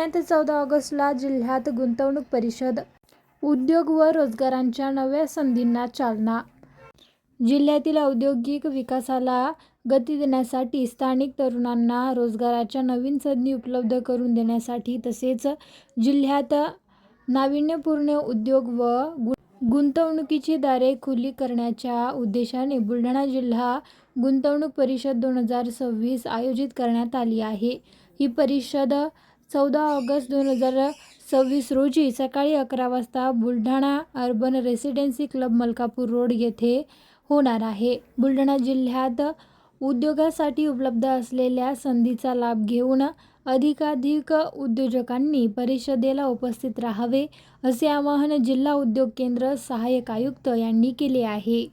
बुलढाण्यात 14 ऑगस्टला जिल्ह्यात गुंतवणूक परिषद, उद्योग व रोजगारांच्या नव्या संधींना चालना. जिल्ह्यातील औद्योगिक विकासाला गती देण्यासाठी, स्थानिक तरुणांना रोजगाराच्या नवीन संधी उपलब्ध करून देण्यासाठी तसेच जिल्ह्यात नाविन्यपूर्ण उद्योग व गुंतवणुकीची दारे खुली करण्याच्या उद्देशाने बुलढाणा जिल्हा गुंतवणूक परिषद 2026 आयोजित करण्यात आली आहे. ही परिषद 14 ऑगस्ट 2026 रोजी सकाळी 11 वाजता Buldhana urban residency club Malkapur road येथे होणार आहे. बुलढाणा जिल्ह्यात उद्योगासाठी उपलब्ध असलेल्या संधीचा लाभ घेऊन अधिकाधिक उद्योजकांनी परिषदेला उपस्थित राहावे, असे आवाहन जिल्हा उद्योग केंद्र सहाय्यक आयुक्त यांनी केले आहे.